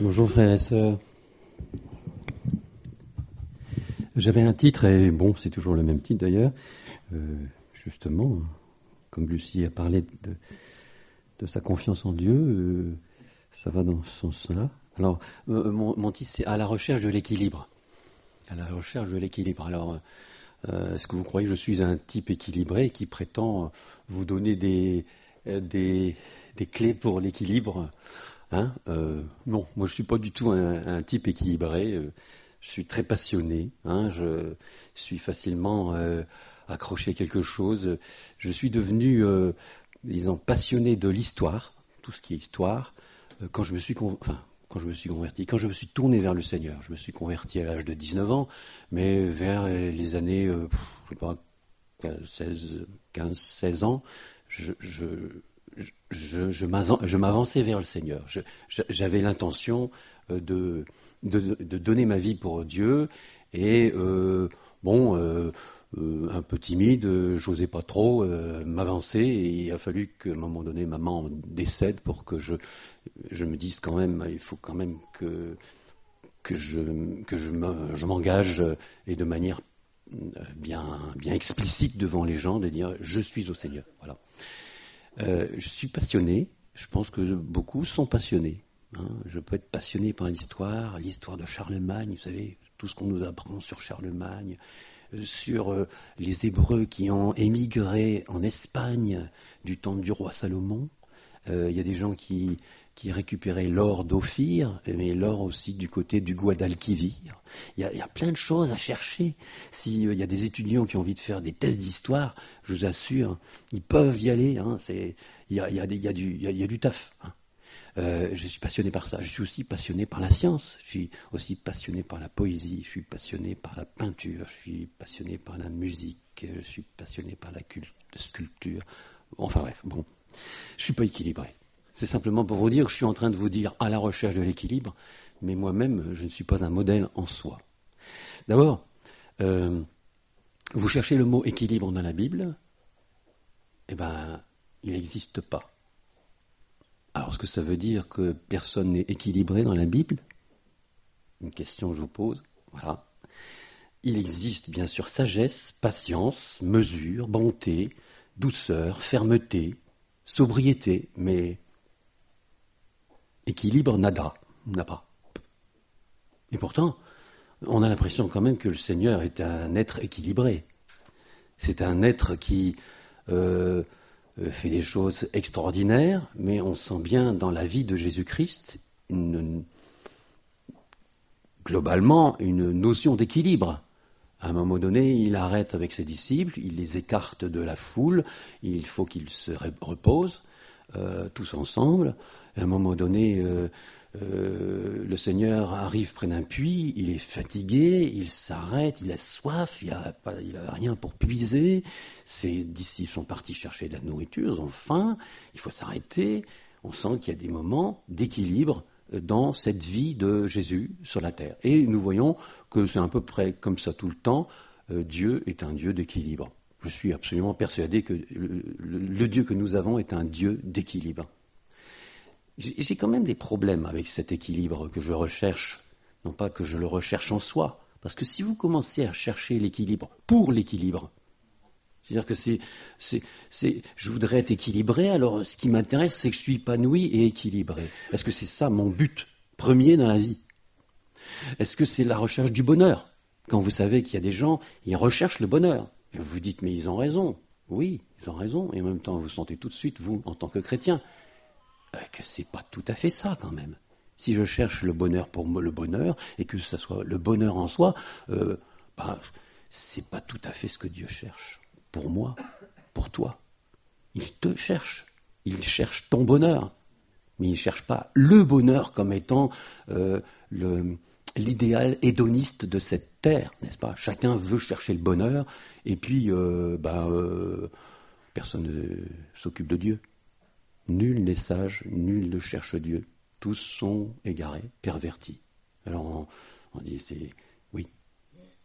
Bonjour frères et sœurs. J'avais un titre, et bon, c'est toujours le même titre d'ailleurs. Justement, comme Lucie a parlé de sa confiance en Dieu, ça va dans ce sens-là. Alors, mon titre, c'est « À la recherche de l'équilibre ». À la recherche de l'équilibre. Alors, est-ce que vous croyez que je suis un type équilibré qui prétend vous donner des clés pour l'équilibre ? Non, moi je suis pas du tout un type équilibré. Je suis très passionné. Je suis facilement accroché à quelque chose. Je suis devenu, disons, passionné de l'histoire, tout ce qui est histoire, quand je me suis converti, quand je me suis tourné vers le Seigneur. Je me suis converti à l'âge de 19 ans, mais vers les années, je sais pas, 15, 16 ans, je m'avançais vers le Seigneur. J'avais l'intention de donner ma vie pour Dieu et un peu timide, j'osais pas trop m'avancer et il a fallu qu'à un moment donné maman décède pour que je me dise quand même, il faut quand même que je m'engage et de manière bien explicite devant les gens, de dire je suis au Seigneur. Voilà. Je suis passionné, je pense que beaucoup sont passionnés. Je peux être passionné par l'histoire de Charlemagne, vous savez, tout ce qu'on nous apprend sur Charlemagne, sur les Hébreux qui ont émigré en Espagne du temps du roi Salomon. Il y a des gens qui récupéraient l'or d'Ophir, mais l'or aussi du côté du Guadalquivir. Il y a plein de choses à chercher. S'il y a des étudiants qui ont envie de faire des tests d'histoire, je vous assure, ils peuvent y aller. Il y a du taf. Je suis passionné par ça. Je suis aussi passionné par la science. Je suis aussi passionné par la poésie. Je suis passionné par la peinture. Je suis passionné par la musique. Je suis passionné par la sculpture. Enfin bref, bon. Je ne suis pas équilibré. C'est simplement pour vous dire que je suis en train de vous dire à la recherche de l'équilibre, mais moi-même, je ne suis pas un modèle en soi. D'abord, vous cherchez le mot équilibre dans la Bible, il n'existe pas. Alors, est-ce que ça veut dire que personne n'est équilibré dans la Bible ? Une question que je vous pose. Voilà. Il existe bien sûr sagesse, patience, mesure, bonté, douceur, fermeté, sobriété, mais équilibre, nada, n'a pas. Et pourtant, on a l'impression quand même que le Seigneur est un être équilibré. C'est un être qui fait des choses extraordinaires, mais on sent bien dans la vie de Jésus-Christ globalement une notion d'équilibre. À un moment donné, il arrête avec ses disciples, il les écarte de la foule, il faut qu'ils se reposent tous ensemble. À un moment donné, le Seigneur arrive près d'un puits, il est fatigué, il s'arrête, il a soif, il n'a rien pour puiser. Ses disciples sont partis chercher de la nourriture, ils ont faim, il faut s'arrêter. On sent qu'il y a des moments d'équilibre dans cette vie de Jésus sur la terre. Et nous voyons que c'est à peu près comme ça tout le temps. Dieu est un Dieu d'équilibre. Je suis absolument persuadé que le Dieu que nous avons est un Dieu d'équilibre. J'ai quand même des problèmes avec cet équilibre que je recherche, non pas que je le recherche en soi, parce que si vous commencez à chercher l'équilibre pour l'équilibre, c'est-à-dire que je voudrais être équilibré, alors ce qui m'intéresse, c'est que je suis épanoui et équilibré. Est-ce que c'est ça mon but premier dans la vie ? Est-ce que c'est la recherche du bonheur ? Quand vous savez qu'il y a des gens, ils recherchent le bonheur. Et vous vous dites, mais ils ont raison. Oui, ils ont raison. Et en même temps, vous sentez tout de suite, vous, en tant que chrétien, que c'est pas tout à fait ça quand même. Si je cherche le bonheur pour le bonheur, et que ce soit le bonheur en soi, c'est pas tout à fait ce que Dieu cherche. Pour moi, pour toi. Il te cherche. Il cherche ton bonheur. Mais il ne cherche pas le bonheur comme étant l'idéal hédoniste de cette terre, n'est-ce pas ? Chacun veut chercher le bonheur, et puis personne ne s'occupe de Dieu. Nul n'est sage, nul ne cherche Dieu. Tous sont égarés, pervertis. Alors on dit, oui.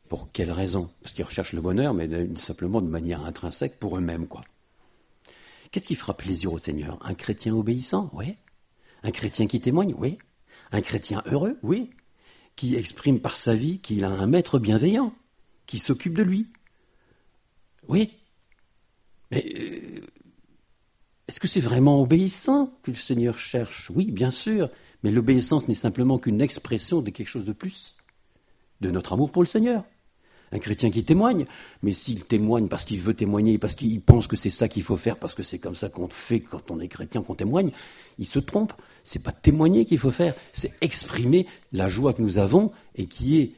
Pour quelle raison ? Parce qu'ils recherchent le bonheur, mais simplement de manière intrinsèque pour eux-mêmes, quoi. Qu'est-ce qui fera plaisir au Seigneur ? Un chrétien obéissant ? Oui. Un chrétien qui témoigne ? Oui. Un chrétien heureux, oui, qui exprime par sa vie qu'il a un maître bienveillant, qui s'occupe de lui. Oui, mais est-ce que c'est vraiment obéissant que le Seigneur cherche? Oui, bien sûr, mais l'obéissance n'est simplement qu'une expression de quelque chose de plus, de notre amour pour le Seigneur. Un chrétien qui témoigne, mais s'il témoigne parce qu'il veut témoigner, parce qu'il pense que c'est ça qu'il faut faire, parce que c'est comme ça qu'on fait quand on est chrétien, qu'on témoigne, il se trompe. C'est pas témoigner qu'il faut faire, c'est exprimer la joie que nous avons et qui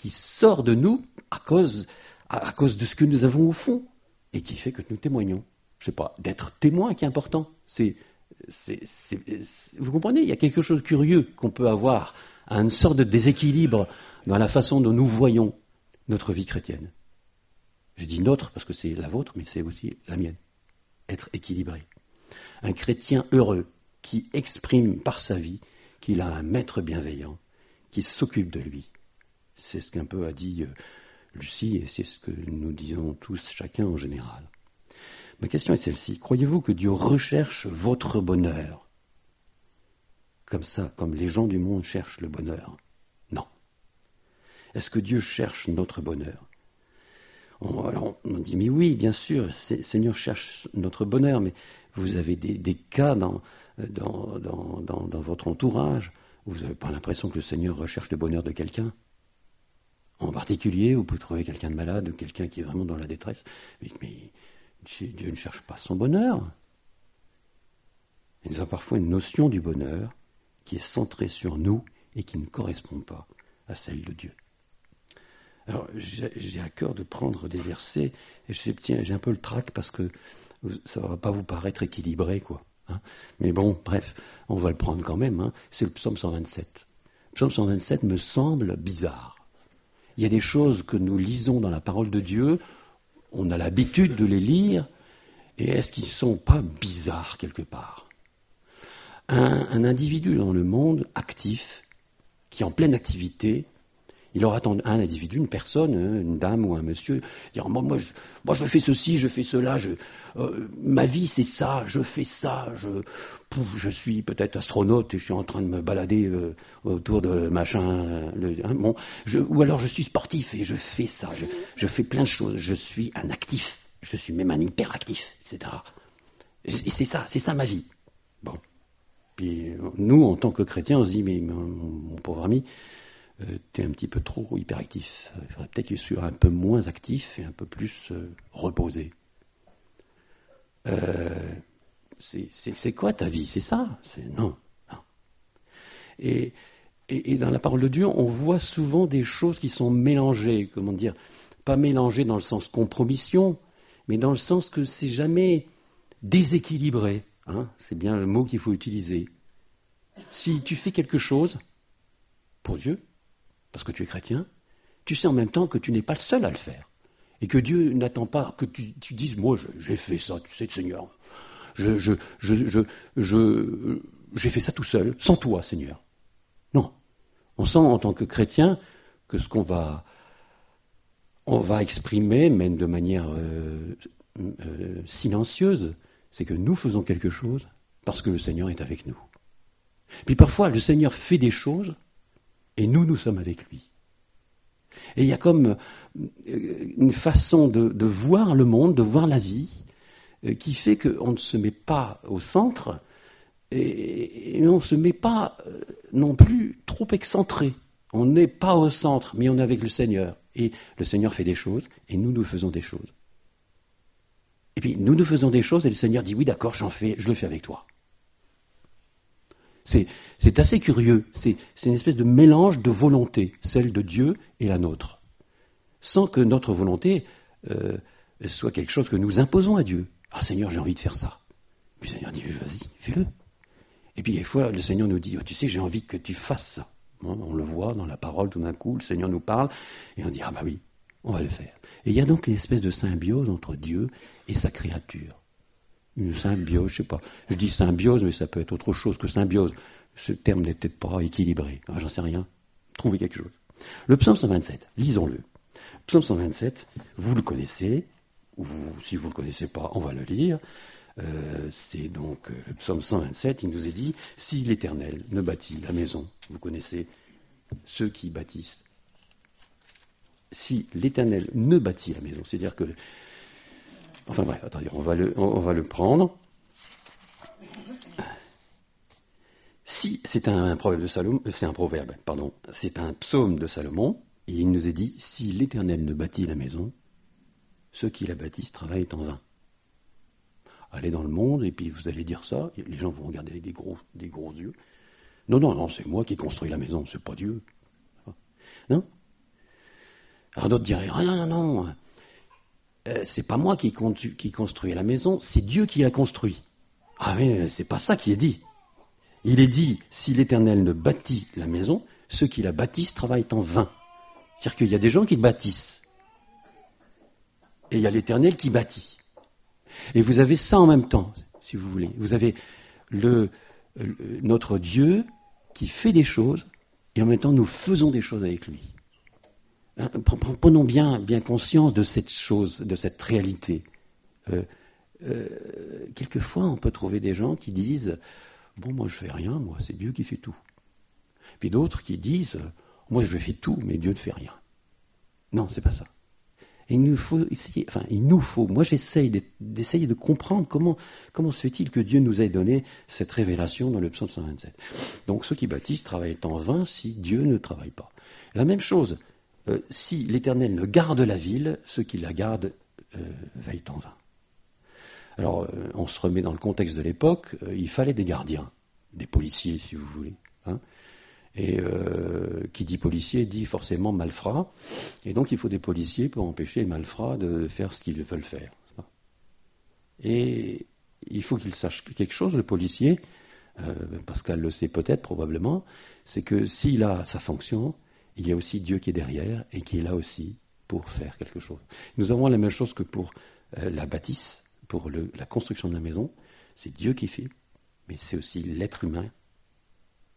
sort de nous à cause de ce que nous avons au fond et qui fait que nous témoignons. Je sais pas, d'être témoin qui est important. Vous comprenez, il y a quelque chose de curieux qu'on peut avoir, une sorte de déséquilibre dans la façon dont nous voyons notre vie chrétienne. Je dis notre parce que c'est la vôtre, mais c'est aussi la mienne. Être équilibré. Un chrétien heureux qui exprime par sa vie qu'il a un maître bienveillant qui s'occupe de lui. C'est ce qu'un peu a dit Lucie et c'est ce que nous disons tous, chacun en général. Ma question est celle-ci. Croyez-vous que Dieu recherche votre bonheur? Comme ça, comme les gens du monde cherchent le bonheur? Non. Est-ce que Dieu cherche notre bonheur? Alors on dit, mais oui, bien sûr, le Seigneur cherche notre bonheur, mais vous avez des cas dans votre entourage où vous n'avez pas l'impression que le Seigneur recherche le bonheur de quelqu'un? En particulier, vous pouvez trouver quelqu'un de malade ou quelqu'un qui est vraiment dans la détresse, mais Dieu ne cherche pas son bonheur. Il nous a parfois une notion du bonheur qui est centrée sur nous et qui ne correspond pas à celle de Dieu. Alors, j'ai à cœur de prendre des versets, et j'ai un peu le trac parce que ça ne va pas vous paraître équilibré, quoi. Hein. Mais bon, bref, on va le prendre quand même. Hein. C'est le psaume 127. Le psaume 127 me semble bizarre. Il y a des choses que nous lisons dans la parole de Dieu, on a l'habitude de les lire, et est-ce qu'ils ne sont pas bizarres quelque part? Un individu dans le monde actif, qui est en pleine activité, il aura un individu, une personne, une dame ou un monsieur, dire moi je fais ceci, je fais cela, ma vie c'est ça, je fais ça, je suis peut-être astronaute et je suis en train de me balader autour de machin, ou alors je suis sportif et je fais ça, je fais plein de choses, je suis un actif, je suis même un hyperactif, etc. Et c'est ça ma vie. Bon. Puis nous, en tant que chrétiens, on se dit, mais mon pauvre ami, tu es un petit peu trop hyperactif. Il faudrait peut-être que tu sois un peu moins actif et un peu plus reposé. C'est quoi ta vie? C'est ça? Non. Et dans la parole de Dieu, on voit souvent des choses qui sont mélangées. Comment dire? Pas mélangées dans le sens compromission, mais dans le sens que c'est jamais déséquilibré. Hein, c'est bien le mot qu'il faut utiliser. Si tu fais quelque chose pour Dieu, parce que tu es chrétien, tu sais en même temps que tu n'es pas le seul à le faire. Et que Dieu n'attend pas que tu dises, moi j'ai fait ça, tu sais, Seigneur. J'ai fait ça tout seul, sans toi, Seigneur. Non. On sent en tant que chrétien que ce qu'on va exprimer, même de manière silencieuse, c'est que nous faisons quelque chose parce que le Seigneur est avec nous. Puis parfois, le Seigneur fait des choses et nous sommes avec lui. Et il y a comme une façon de voir le monde, de voir la vie, qui fait qu'on ne se met pas au centre et on ne se met pas non plus trop excentré. On n'est pas au centre, mais on est avec le Seigneur. Et le Seigneur fait des choses et nous faisons des choses. Et puis nous faisons des choses et le Seigneur dit, oui d'accord, je le fais avec toi. C'est assez curieux, c'est une espèce de mélange de volonté, celle de Dieu et la nôtre, sans que notre volonté soit quelque chose que nous imposons à Dieu. Ah Seigneur, j'ai envie de faire ça. Puis le Seigneur dit, vas-y, fais-le. Et puis des fois, le Seigneur nous dit, oh, tu sais, j'ai envie que tu fasses ça. On le voit dans la parole, tout d'un coup, le Seigneur nous parle, et on dit, ah bah oui, on va le faire. Et il y a donc une espèce de symbiose entre Dieu et sa créature. Une symbiose, je sais pas. Je dis symbiose, mais ça peut être autre chose que symbiose. Ce terme n'est peut-être pas équilibré. Enfin, j'en sais rien. Trouvez quelque chose. Le psaume 127, lisons-le. Le psaume 127, vous le connaissez, ou si vous ne le connaissez pas, on va le lire. C'est donc le psaume 127, il nous est dit, si l'Éternel ne bâtit la maison, vous connaissez ceux qui bâtissent, si l'Éternel ne bâtit la maison, c'est-à-dire que, enfin bref, attendez, on va le prendre. Si c'est un proverbe de Salomon, c'est un psaume de Salomon, et il nous est dit, si l'Éternel ne bâtit la maison, ceux qui la bâtissent travaillent en vain. Allez dans le monde, et puis vous allez dire ça, les gens vont regarder avec des gros yeux. Non, c'est moi qui construis la maison, c'est pas Dieu. Non? Alors d'autres diraient, non, c'est pas moi qui construis la maison, c'est Dieu qui la construit. Ah mais c'est pas ça qui est dit. Il est dit, si l'Éternel ne bâtit la maison, ceux qui la bâtissent travaillent en vain. C'est-à-dire qu'il y a des gens qui bâtissent. Et il y a l'Éternel qui bâtit. Et vous avez ça en même temps, si vous voulez. Vous avez notre Dieu qui fait des choses, et en même temps nous faisons des choses avec lui. Prenons bien conscience de cette chose, de cette réalité. Quelquefois, on peut trouver des gens qui disent « Bon, moi je fais rien, moi c'est Dieu qui fait tout ». Puis d'autres qui disent « Moi je fais tout, mais Dieu ne fait rien ». Non, c'est pas ça. Il nous faut, moi j'essaye d'essayer de comprendre comment se fait-il que Dieu nous ait donné cette révélation dans le psaume 127. Donc ceux qui bâtissent travaillent en vain si Dieu ne travaille pas. La même chose, si l'Éternel ne garde la ville, ceux qui la gardent veillent en vain. Alors on se remet dans le contexte de l'époque, il fallait des gardiens, des policiers si vous voulez. Hein. Et qui dit policier dit forcément malfrat. Et donc il faut des policiers pour empêcher les malfrats de faire ce qu'ils veulent faire. Et il faut qu'il sache quelque chose, le policier, Pascal le sait peut-être probablement, c'est que s'il a sa fonction, il y a aussi Dieu qui est derrière et qui est là aussi pour faire quelque chose. Nous avons la même chose que pour la bâtisse, pour la construction de la maison. C'est Dieu qui fait, mais c'est aussi l'être humain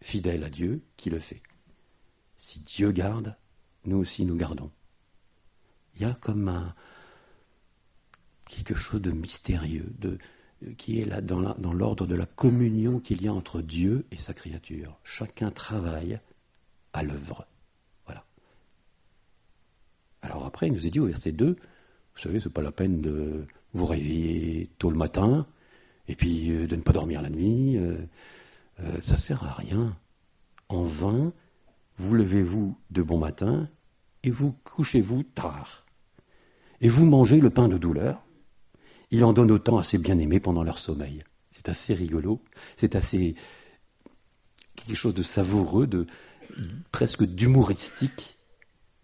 fidèle à Dieu qui le fait. Si Dieu garde, nous aussi nous gardons. Il y a comme quelque chose de mystérieux, qui est là dans l'ordre de la communion qu'il y a entre Dieu et sa créature. Chacun travaille à l'œuvre. Voilà. Alors après, il nous est dit au verset 2, vous savez, c'est pas la peine de vous réveiller tôt le matin, et puis de ne pas dormir la nuit, ça sert à rien. En vain, vous levez-vous de bon matin et vous couchez-vous tard. Et vous mangez le pain de douleur. Il en donne autant à ses bien-aimés pendant leur sommeil. C'est assez rigolo, c'est assez quelque chose de savoureux, presque d'humoristique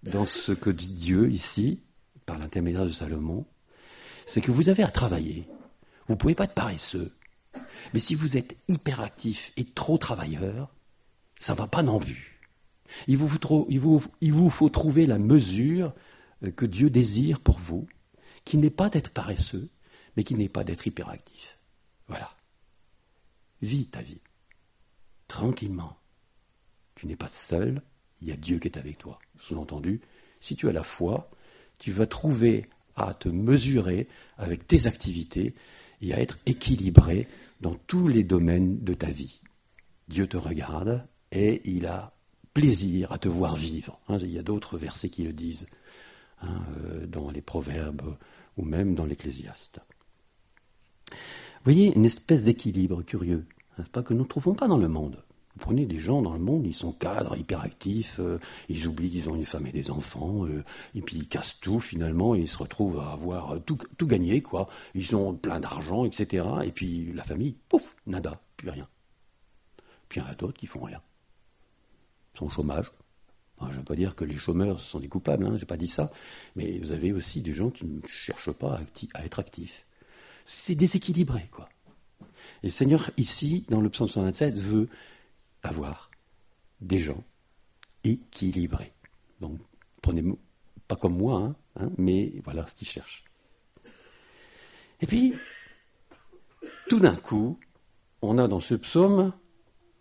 dans ce que dit Dieu ici, par l'intermédiaire de Salomon. C'est que vous avez à travailler. Vous ne pouvez pas être paresseux. Mais si vous êtes hyperactif et trop travailleur, ça ne va pas non plus. Il vous faut trouver la mesure que Dieu désire pour vous, qui n'est pas d'être paresseux, mais qui n'est pas d'être hyperactif. Voilà. Vis ta vie, tranquillement. Tu n'es pas seul, il y a Dieu qui est avec toi. Sous-entendu, si tu as la foi, tu vas trouver à te mesurer avec tes activités et à être équilibré dans tous les domaines de ta vie. Dieu te regarde et il a plaisir à te voir vivre. Il y a d'autres versets qui le disent, dans les Proverbes ou même dans l'Ecclésiaste. Vous voyez, une espèce d'équilibre curieux, n'est-ce pas, que nous ne trouvons pas dans le monde. Vous prenez des gens dans le monde, ils sont cadres, hyperactifs, ils oublient qu'ils ont une femme et des enfants, et puis ils cassent tout finalement, et ils se retrouvent à avoir tout gagné, quoi. Ils ont plein d'argent, etc. Et puis la famille, pouf, nada, plus rien. Puis il y en a d'autres qui font rien. Ils sont au chômage. Enfin, je ne veux pas dire que les chômeurs sont des coupables, je n'ai pas dit ça, mais vous avez aussi des gens qui ne cherchent pas à être actifs. C'est déséquilibré, quoi. Et le Seigneur, ici, dans le psaume 127, veut avoir des gens équilibrés. Donc, prenez pas comme moi, mais voilà ce qu'il cherche. Et puis, tout d'un coup, on a dans ce psaume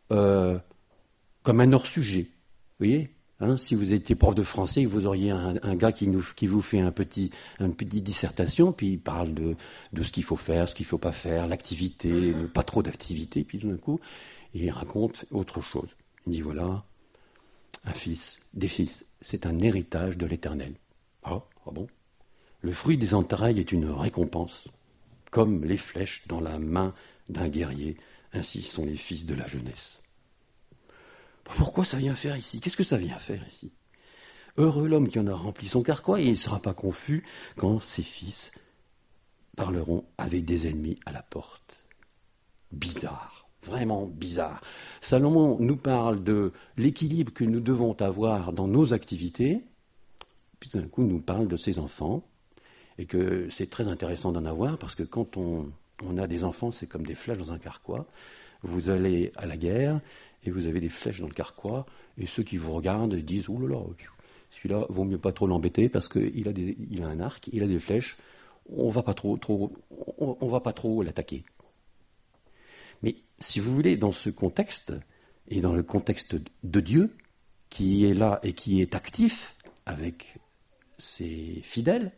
comme un hors-sujet. Vous voyez ? Si vous étiez prof de français, vous auriez un gars qui vous fait une petite dissertation, puis il parle de ce qu'il faut faire, ce qu'il ne faut pas faire, l'activité, pas trop d'activité, puis tout d'un coup, il raconte autre chose. Il dit voilà, des fils, c'est un héritage de l'Éternel. Ah bon? Le fruit des entrailles est une récompense, comme les flèches dans la main d'un guerrier, ainsi sont les fils de la jeunesse. Pourquoi ça vient faire ici? Qu'est-ce que ça vient faire ici? Heureux l'homme qui en a rempli son carquois, et il ne sera pas confus quand ses fils parleront avec des ennemis à la porte. Bizarre, vraiment bizarre. Salomon nous parle de l'équilibre que nous devons avoir dans nos activités, puis d'un coup nous parle de ses enfants, et que c'est très intéressant d'en avoir, parce que quand on a des enfants, c'est comme des flèches dans un carquois. Vous allez à la guerre, et vous avez des flèches dans le carquois, et ceux qui vous regardent disent « Ouh là là, celui-là, vaut mieux pas trop l'embêter, parce qu'il a un arc, il a des flèches, on va pas trop l'attaquer. » Mais si vous voulez, dans ce contexte, et dans le contexte de Dieu, qui est là et qui est actif avec ses fidèles,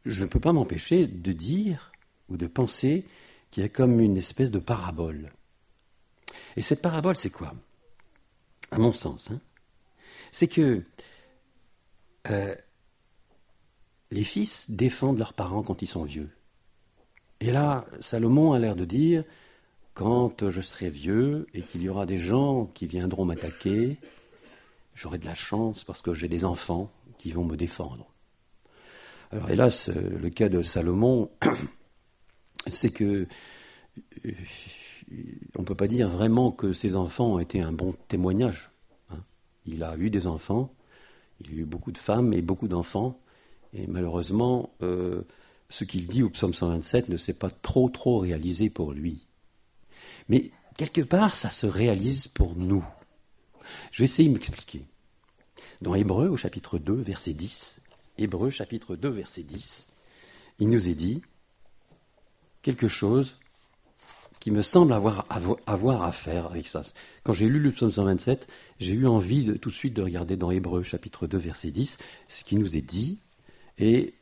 je ne peux pas m'empêcher de dire ou de penser qu'il y a comme une espèce de parabole. Et cette parabole, c'est quoi? À mon sens, c'est que les fils défendent leurs parents quand ils sont vieux. Et là, Salomon a l'air de dire, quand je serai vieux et qu'il y aura des gens qui viendront m'attaquer, j'aurai de la chance parce que j'ai des enfants qui vont me défendre. Alors hélas, le cas de Salomon, c'est que on ne peut pas dire vraiment que ses enfants ont été un bon témoignage. Il a eu des enfants, il a eu beaucoup de femmes et beaucoup d'enfants, et malheureusement, ce qu'il dit au psaume 127 ne s'est pas trop réalisé pour lui. Mais quelque part, ça se réalise pour nous. Je vais essayer de m'expliquer. Dans Hébreux, au chapitre 2, verset 10, Hébreux, chapitre 2, verset 10, il nous est dit quelque chose qui me semble avoir à faire avec ça. Quand j'ai lu le psaume 127, j'ai eu envie tout de suite de regarder dans Hébreux, chapitre 2, verset 10, ce qui nous est dit, et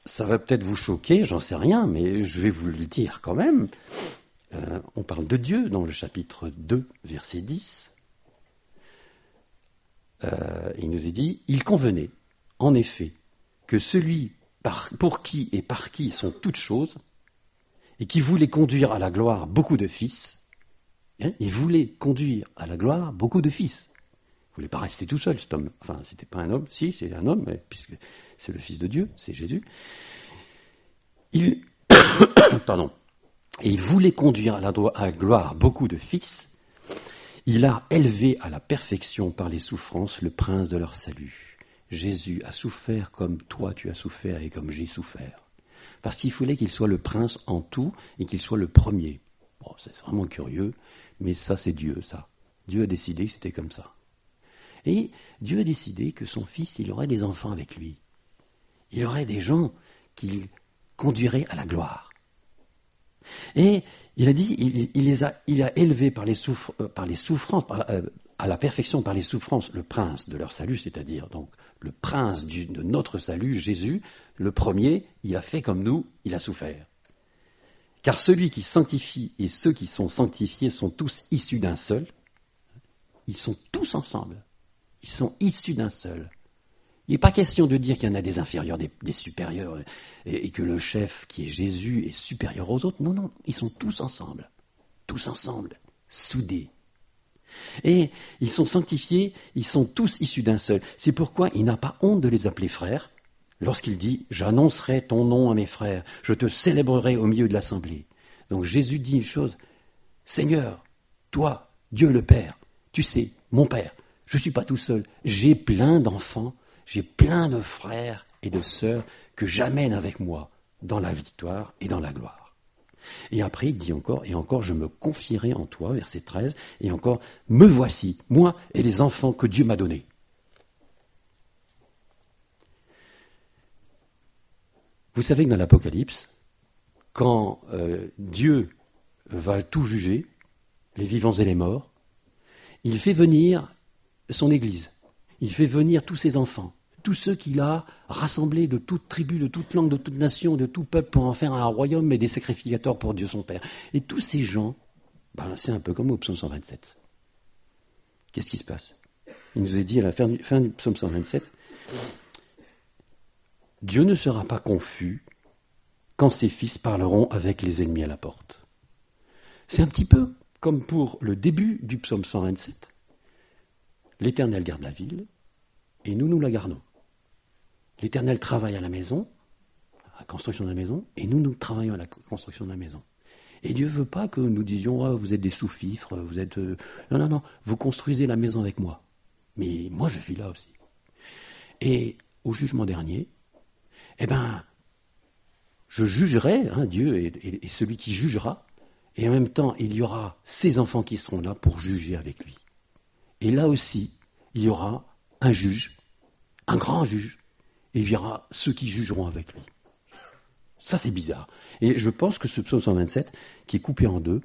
ça va peut-être vous choquer, j'en sais rien, mais je vais vous le dire quand même. On parle de Dieu dans le chapitre 2, verset 10. Il nous est dit, il convenait, en effet, que celui pour qui et par qui sont toutes choses, et qui voulait conduire à la gloire beaucoup de fils, il voulait conduire à la gloire beaucoup de fils. Il ne voulait pas rester tout seul, cet homme. Enfin, c'était pas un homme, si, c'est un homme, mais puisque c'est le Fils de Dieu, c'est Jésus. Pardon. Et il voulait conduire à la gloire beaucoup de fils. Il a élevé à la perfection par les souffrances le prince de leur salut. Jésus a souffert comme toi tu as souffert et comme j'ai souffert. Parce qu'il fallait qu'il soit le prince en tout et qu'il soit le premier. Bon, c'est vraiment curieux, mais ça c'est Dieu, ça. Dieu a décidé que c'était comme ça. Et Dieu a décidé que son fils, il aurait des enfants avec lui. Il aurait des gens qu'il conduirait à la gloire. Et il a dit, il a élevé par les souffrances, à la perfection par les souffrances, le prince de leur salut, c'est-à-dire donc le prince de notre salut, Jésus, le premier, il a fait comme nous, il a souffert. Car celui qui sanctifie et ceux qui sont sanctifiés sont tous issus d'un seul. Ils sont tous ensemble. Ils sont issus d'un seul. Il n'est pas question de dire qu'il y en a des inférieurs, des supérieurs, et que le chef, qui est Jésus, est supérieur aux autres. Non, ils sont tous ensemble, soudés. Et ils sont sanctifiés, ils sont tous issus d'un seul. C'est pourquoi il n'a pas honte de les appeler frères, lorsqu'il dit « J'annoncerai ton nom à mes frères, je te célébrerai au milieu de l'assemblée ». Donc Jésus dit une chose, « Seigneur, toi, Dieu le Père, tu sais, mon Père, je ne suis pas tout seul, j'ai plein d'enfants, j'ai plein de frères et de sœurs que j'amène avec moi dans la victoire et dans la gloire. » Et après, il dit encore, et encore, je me confierai en toi, verset 13, et encore, me voici, moi et les enfants que Dieu m'a donnés. Vous savez que dans l'Apocalypse, quand Dieu va tout juger, les vivants et les morts, il fait venir son Église. Il fait venir tous ses enfants, tous ceux qu'il a rassemblés de toute tribu, de toute langue, de toute nation, de tout peuple pour en faire un royaume et des sacrificateurs pour Dieu son Père. Et tous ces gens, c'est un peu comme au psaume 127. Qu'est-ce qui se passe? Il nous est dit à la fin du psaume 127, Dieu ne sera pas confus quand ses fils parleront avec les ennemis à la porte. C'est un petit peu comme pour le début du psaume 127. L'Éternel garde la ville, et nous la gardons. L'Éternel travaille à la maison, à la construction de la maison, et nous travaillons à la construction de la maison. Et Dieu ne veut pas que nous disions oh, vous êtes des sous-fifres, vous êtes... Non, vous construisez la maison avec moi. Mais moi, je suis là aussi. Et au jugement dernier, je jugerai, Dieu est celui qui jugera, et en même temps, il y aura ses enfants qui seront là pour juger avec lui. Et là aussi, il y aura un juge, un grand juge, et il y aura ceux qui jugeront avec lui. Ça, c'est bizarre. Et je pense que ce psaume 127, qui est coupé en deux,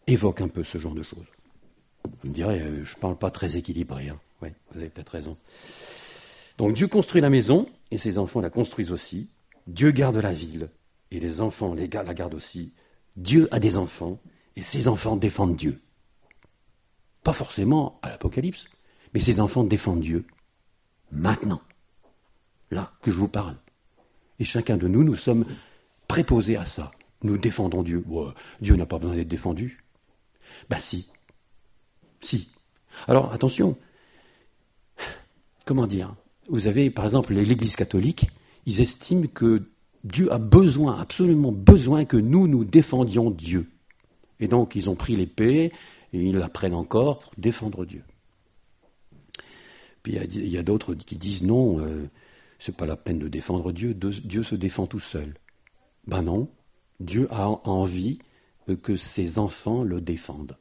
évoque un peu ce genre de choses. Vous me direz, je ne parle pas très équilibré. Oui, vous avez peut-être raison. Donc Dieu construit la maison, et ses enfants la construisent aussi. Dieu garde la ville, et les enfants la gardent aussi. Dieu a des enfants, et ses enfants défendent Dieu. Pas forcément à l'Apocalypse, mais ses enfants défendent Dieu. Maintenant, là que je vous parle. Et chacun de nous sommes préposés à ça. Nous défendons Dieu. Dieu n'a pas besoin d'être défendu. Si. Alors, attention. Comment dire? Vous avez, par exemple, l'Église catholique, ils estiment que Dieu a besoin, absolument besoin que nous défendions Dieu. Et donc, ils ont pris l'épée, et ils la prennent encore pour défendre Dieu. Puis il y a d'autres qui disent non, c'est pas la peine de défendre Dieu, Dieu se défend tout seul. Non, Dieu a envie que ses enfants le défendent.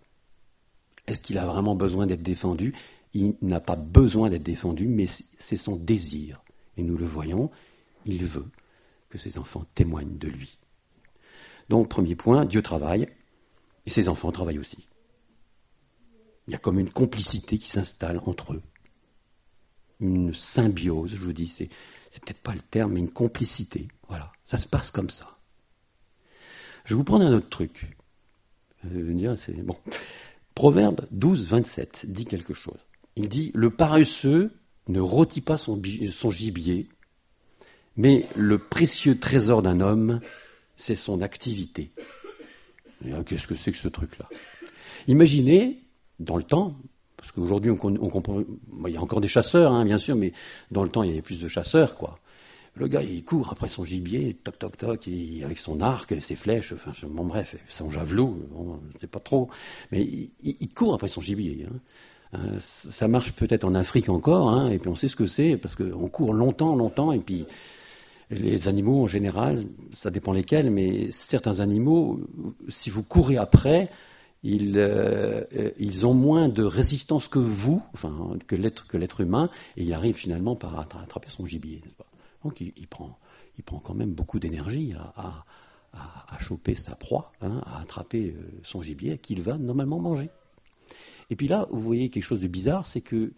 Est-ce qu'il a vraiment besoin d'être défendu? Il n'a pas besoin d'être défendu, mais c'est son désir. Et nous le voyons, il veut que ses enfants témoignent de lui. Donc, premier point, Dieu travaille, et ses enfants travaillent aussi. Il y a comme une complicité qui s'installe entre eux. Une symbiose, je vous dis, c'est peut-être pas le terme, mais une complicité. Voilà, ça se passe comme ça. Je vais vous prendre un autre truc. Je vais dire, c'est bon. Proverbe 12, 27 dit quelque chose. Il dit, le paresseux ne rôtit pas son gibier, mais le précieux trésor d'un homme, c'est son activité. Et qu'est-ce que c'est que ce truc-là? Imaginez, dans le temps, parce qu'aujourd'hui, on comprend, il y a encore des chasseurs, bien sûr, mais dans le temps, il y avait plus de chasseurs, quoi. Le gars, il court après son gibier, toc, toc, toc, avec son arc, ses flèches, bref, son javelot, c'est pas trop, mais il court après son gibier. Ça marche peut-être en Afrique encore, et puis on sait ce que c'est, parce qu'on court longtemps, et puis les animaux, en général, ça dépend lesquels, mais certains animaux, si vous courez après, ils ont moins de résistance que vous, que l'être humain, et il arrive finalement par attraper son gibier, n'est-ce pas? Donc il prend quand même beaucoup d'énergie à choper sa proie, à attraper son gibier qu'il va normalement manger. Et puis là, vous voyez quelque chose de bizarre, c'est que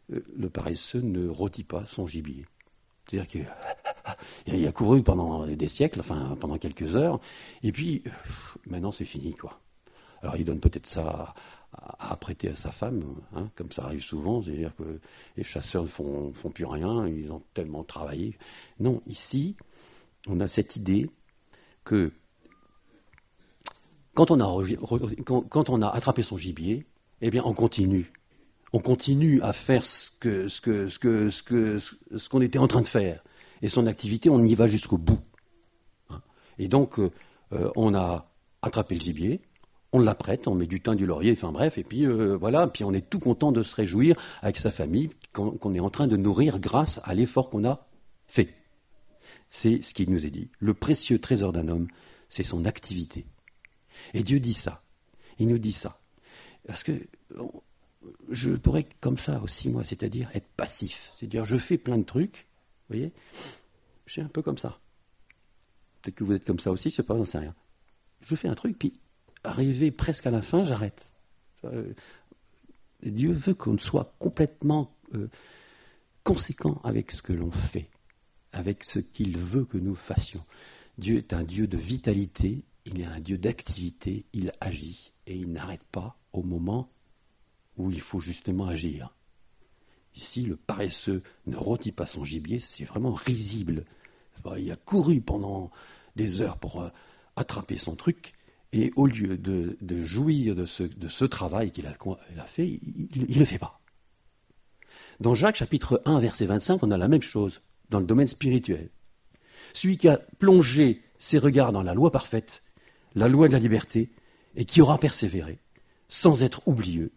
le paresseux ne rôtit pas son gibier. C'est-à-dire qu'il a couru pendant des siècles, pendant quelques heures, et puis maintenant c'est fini, quoi. Alors il donne peut-être ça à prêter à sa femme, comme ça arrive souvent, c'est-à-dire que les chasseurs ne font plus rien, ils ont tellement travaillé. Non, ici, on a cette idée que quand on a attrapé son gibier, eh bien on continue. On continue à faire ce qu'on était en train de faire. Et son activité, on y va jusqu'au bout. Et donc, on a attrapé le gibier, on l'apprête, on met du thym, du laurier, et puis voilà, puis on est tout content de se réjouir avec sa famille qu'on est en train de nourrir grâce à l'effort qu'on a fait. C'est ce qui nous est dit. Le précieux trésor d'un homme, c'est son activité. Et Dieu dit ça. Il nous dit ça. Parce que je pourrais comme ça aussi, moi, c'est-à-dire être passif. C'est-à-dire, je fais plein de trucs, vous voyez, je suis un peu comme ça. Peut-être que vous êtes comme ça aussi, je sais pas, j'en sais rien. Je fais un truc, puis arrivé presque à la fin, j'arrête. Dieu veut qu'on soit complètement conséquent avec ce que l'on fait, avec ce qu'il veut que nous fassions. Dieu est un Dieu de vitalité, il est un Dieu d'activité, il agit et il n'arrête pas au moment où il faut justement agir. Ici, le paresseux ne rôtit pas son gibier, c'est vraiment risible. Il a couru pendant des heures pour attraper son truc, et au lieu de jouir de ce travail qu'il a fait, il ne le fait pas. Dans Jacques chapitre 1, verset 25, on a la même chose dans le domaine spirituel. Celui qui a plongé ses regards dans la loi parfaite, la loi de la liberté, et qui aura persévéré, sans être oublieux,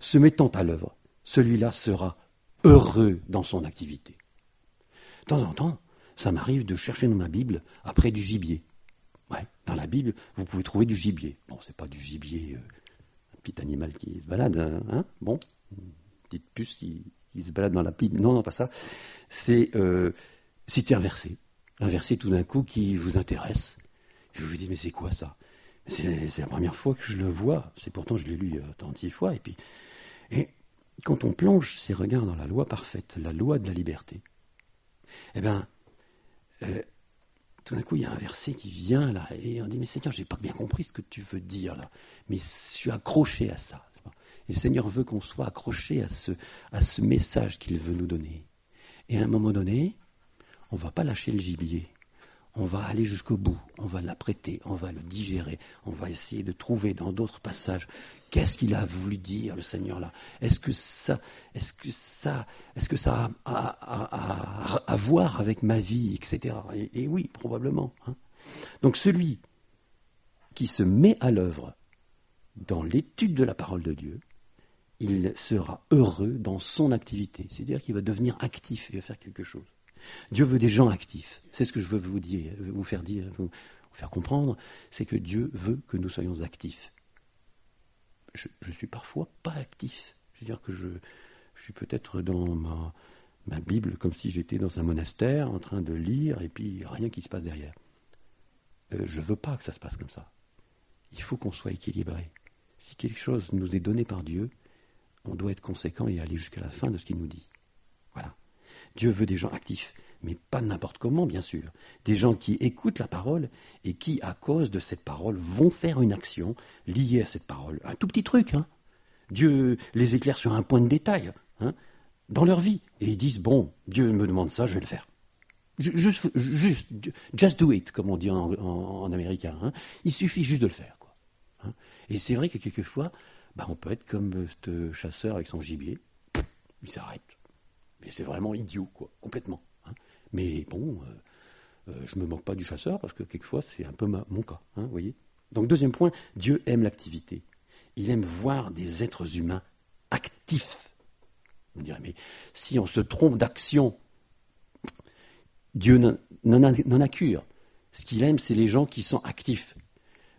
se mettant à l'œuvre, celui-là sera heureux dans son activité. De temps en temps, ça m'arrive de chercher dans ma Bible après du gibier. Ouais, dans la Bible, vous pouvez trouver du gibier. Bon, c'est pas du gibier, un petit animal qui se balade, hein, bon, une petite puce qui se balade dans la Bible. Non, pas ça. C'est citer un verset tout d'un coup qui vous intéresse. Et vous vous dites, mais c'est quoi ça? C'est la première fois que je le vois. C'est pourtant, je l'ai lu tant de fois. Et quand on plonge ses regards dans la loi parfaite, la loi de la liberté, eh bien, tout d'un coup, il y a un verset qui vient là, et on dit, mais Seigneur, j'ai pas bien compris ce que tu veux dire là, mais je suis accroché à ça. Et le Seigneur veut qu'on soit accroché à ce message qu'il veut nous donner. Et à un moment donné, on ne va pas lâcher le gibier. On va aller jusqu'au bout, on va l'apprêter, on va le digérer, on va essayer de trouver dans d'autres passages qu'est-ce qu'il a voulu dire, le Seigneur là. Est-ce que ça a à voir avec ma vie, etc. Et oui, probablement. Hein. Donc celui qui se met à l'œuvre dans l'étude de la parole de Dieu, il sera heureux dans son activité. C'est-à-dire qu'il va devenir actif, il va faire quelque chose. Dieu veut des gens actifs. C'est ce que je veux vous faire comprendre, c'est que Dieu veut que nous soyons actifs. Je suis parfois pas actif. C'est-à-dire que je suis peut-être dans ma Bible comme si j'étais dans un monastère en train de lire et puis rien qui se passe derrière. Je veux pas que ça se passe comme ça. Il faut qu'on soit équilibré. Si quelque chose nous est donné par Dieu, on doit être conséquent et aller jusqu'à la fin de ce qu'il nous dit. Voilà. Dieu veut des gens actifs, mais pas n'importe comment, bien sûr. Des gens qui écoutent la parole et qui, à cause de cette parole, vont faire une action liée à cette parole. Un tout petit truc, hein. Dieu les éclaire sur un point de détail, hein, dans leur vie. Et ils disent, bon, Dieu me demande ça, je vais le faire. Just do it, comme on dit en américain. Hein. Il suffit juste de le faire, quoi. Hein. Et c'est vrai que quelquefois, on peut être comme ce chasseur avec son gibier. Il s'arrête. Mais c'est vraiment idiot, quoi, complètement. Hein. Mais bon, je ne me moque pas du chasseur, parce que quelquefois, c'est un peu mon cas, hein, vous voyez. Donc, deuxième point, Dieu aime l'activité. Il aime voir des êtres humains actifs. On dirait, mais si on se trompe d'action, Dieu n'en a cure. Ce qu'il aime, c'est les gens qui sont actifs.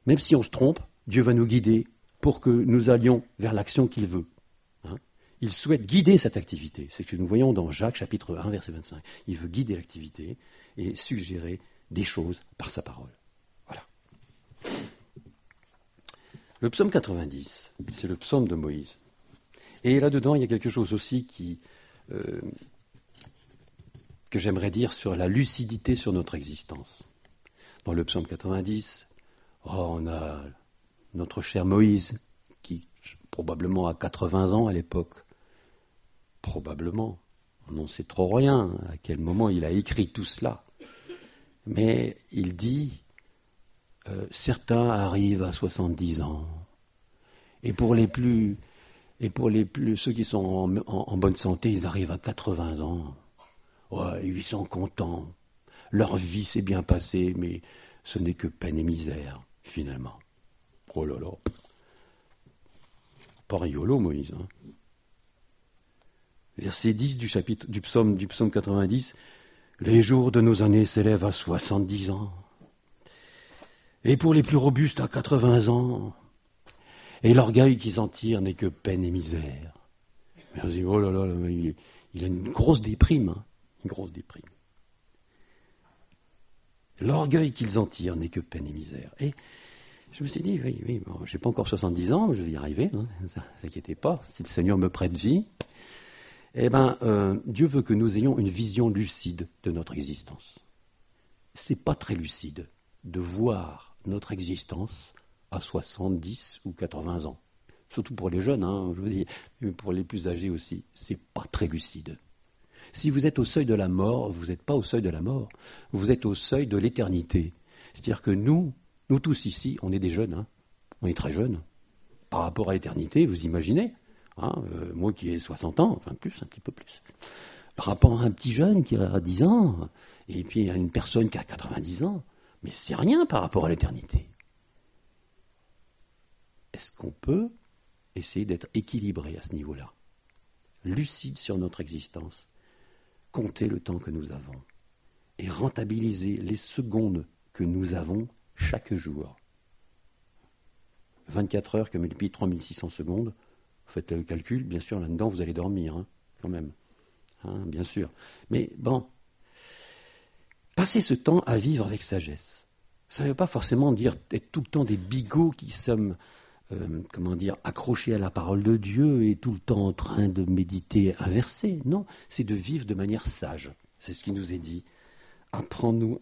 Même si on se trompe, Dieu va nous guider pour que nous allions vers l'action qu'il veut. Il souhaite guider cette activité. C'est ce que nous voyons dans Jacques chapitre 1, verset 25. Il veut guider l'activité et suggérer des choses par sa parole. Voilà. Le psaume 90, c'est le psaume de Moïse. Et là-dedans, il y a quelque chose aussi que j'aimerais dire sur la lucidité sur notre existence. Dans le psaume 90, on a notre cher Moïse, qui probablement a 80 ans à l'époque. Probablement. On n'en sait trop rien à quel moment il a écrit tout cela. Mais il dit, certains arrivent à 70 ans. Et pour ceux qui sont en bonne santé, ils arrivent à 80 ans. Ouais, ils sont contents. Leur vie s'est bien passée, mais ce n'est que peine et misère, finalement. Oh là là. Pas rigolo, Moïse. Hein. Verset 10 du psaume 90. Les jours de nos années s'élèvent à 70 ans. Et pour les plus robustes, à 80 ans. Et l'orgueil qu'ils en tirent n'est que peine et misère. Mais on se dit, oh là là, il a une grosse déprime. Hein, une grosse déprime. L'orgueil qu'ils en tirent n'est que peine et misère. Et Je me suis dit, oui, bon, j'ai pas encore 70 ans, je vais y arriver, hein, ne vous inquiétez pas, si le Seigneur me prête vie. Eh bien, Dieu veut que nous ayons une vision lucide de notre existence. C'est pas très lucide de voir notre existence à 70 ou 80 ans. Surtout pour les jeunes, hein, je veux dire, mais pour les plus âgés aussi, c'est pas très lucide. Si vous êtes au seuil de la mort, vous n'êtes pas au seuil de la mort, vous êtes au seuil de l'éternité. C'est-à-dire que nous tous ici, on est des jeunes, hein, on est très jeunes. Par rapport à l'éternité, vous imaginez, hein, moi qui ai 60 ans, enfin plus, un petit peu plus. Par rapport à un petit jeune qui a 10 ans, et puis à une personne qui a 90 ans, mais c'est rien par rapport à l'éternité. Est-ce qu'on peut essayer d'être équilibré à ce niveau-là, lucide sur notre existence, compter le temps que nous avons et rentabiliser les secondes que nous avons chaque jour. 24 heures que multiplie 3600 secondes, vous faites le calcul, bien sûr, là-dedans, vous allez dormir, hein, quand même. Hein, bien sûr. Mais bon, passer ce temps à vivre avec sagesse. Ça ne veut pas forcément dire être tout le temps des bigots qui sommes, accrochés à la parole de Dieu et tout le temps en train de méditer un verset. Non, c'est de vivre de manière sage. C'est ce qui nous est dit. Apprends-nous,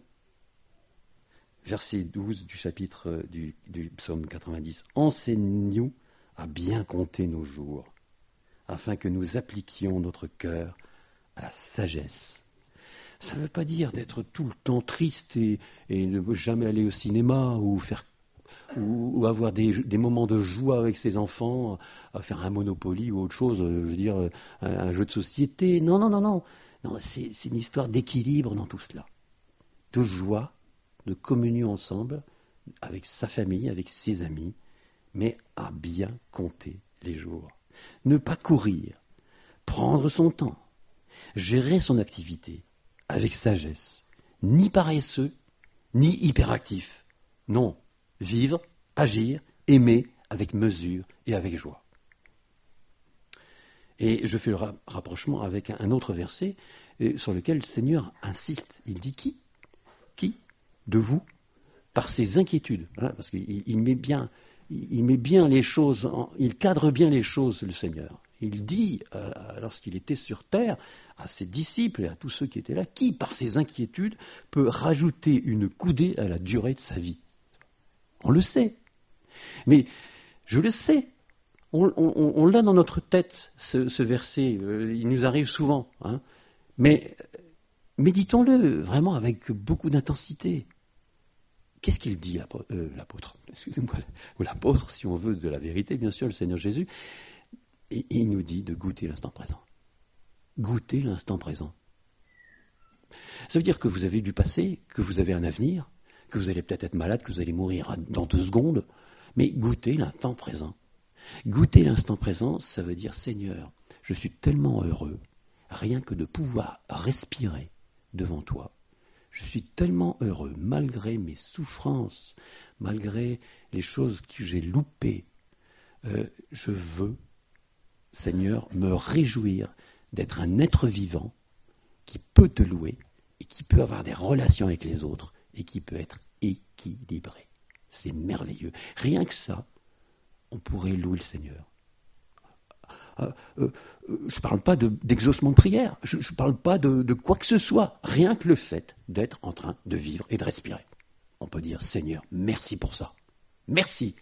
verset 12 du chapitre du psaume 90, enseigne-nous à bien compter nos jours, afin que nous appliquions notre cœur à la sagesse. Ça ne veut pas dire d'être tout le temps triste et ne jamais aller au cinéma ou avoir des moments de joie avec ses enfants, à faire un Monopoly ou autre chose, je veux dire, un jeu de société. Non, c'est une histoire d'équilibre dans tout cela. De joie, de communion ensemble, avec sa famille, avec ses amis, mais à bien compter les jours. Ne pas courir, prendre son temps, gérer son activité avec sagesse, ni paresseux, ni hyperactif. Non, vivre, agir, aimer avec mesure et avec joie. Et je fais le rapprochement avec un autre verset sur lequel le Seigneur insiste. Il dit qui de vous, par ses inquiétudes, hein, parce qu'il met bien les choses, il cadre bien les choses, le Seigneur. Il dit, lorsqu'il était sur terre, à ses disciples et à tous ceux qui étaient là, qui, par ses inquiétudes, peut rajouter une coudée à la durée de sa vie. On le sait. Mais je le sais. On l'a dans notre tête, ce verset. Il nous arrive souvent. Hein. Mais méditons-le vraiment avec beaucoup d'intensité. Qu'est-ce qu'il dit, l'apôtre ? Excusez-moi, ou l'apôtre, si on veut, de la vérité, bien sûr, le Seigneur Jésus. Et il nous dit de goûter l'instant présent. Goûter l'instant présent. Ça veut dire que vous avez du passé, que vous avez un avenir, que vous allez peut-être être malade, que vous allez mourir dans 2 secondes, mais goûter l'instant présent. Goûter l'instant présent, ça veut dire, Seigneur, je suis tellement heureux, rien que de pouvoir respirer devant toi. Je suis tellement heureux, malgré mes souffrances, malgré les choses que j'ai loupées. Je veux, Seigneur, me réjouir d'être un être vivant qui peut te louer et qui peut avoir des relations avec les autres et qui peut être équilibré. C'est merveilleux. Rien que ça, on pourrait louer le Seigneur. Je ne parle pas d'exaucement de prière, je ne parle pas de quoi que ce soit, rien que le fait d'être en train de vivre et de respirer. On peut dire, Seigneur, merci pour ça. Merci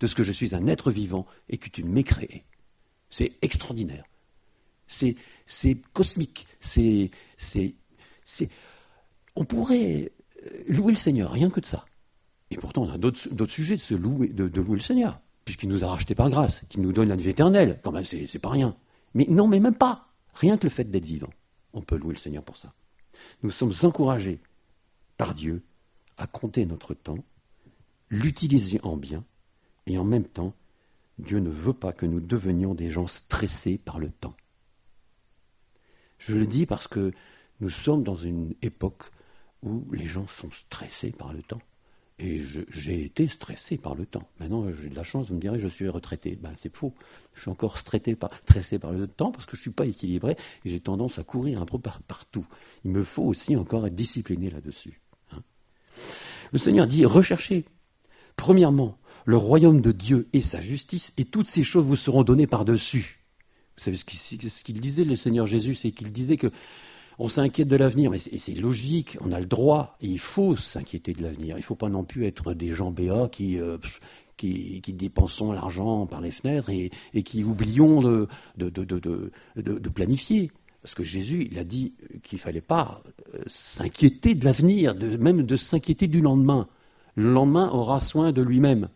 de ce que je suis un être vivant et que tu m'aies créé. C'est extraordinaire. C'est cosmique. On pourrait louer le Seigneur, rien que de ça. Et pourtant, on a d'autres sujets de louer le Seigneur, puisqu'il nous a rachetés par grâce, qu'il nous donne la vie éternelle. Quand même, c'est pas rien. Mais non, mais même pas. Rien que le fait d'être vivant, on peut louer le Seigneur pour ça. Nous sommes encouragés par Dieu à compter notre temps, l'utiliser en bien, et en même temps, Dieu ne veut pas que nous devenions des gens stressés par le temps. Je le dis parce que nous sommes dans une époque où les gens sont stressés par le temps. Et j'ai été stressé par le temps. Maintenant, j'ai de la chance, vous me direz, je suis retraité. Ben, c'est faux. Je suis encore stressé par le temps parce que je ne suis pas équilibré et j'ai tendance à courir un peu partout. Il me faut aussi encore être discipliné là-dessus. Hein. Le Seigneur dit, recherchez, premièrement, le royaume de Dieu et sa justice, et toutes ces choses vous seront données par-dessus. Vous savez ce qu'il disait, le Seigneur Jésus, c'est qu'il disait que on s'inquiète de l'avenir, mais c'est logique, on a le droit, et il faut s'inquiéter de l'avenir. Il ne faut pas non plus être des gens béats qui dépensons l'argent par les fenêtres et qui oublions de planifier. Parce que Jésus, il a dit qu'il ne fallait pas s'inquiéter de l'avenir, même de s'inquiéter du lendemain. Le lendemain aura soin de lui-même.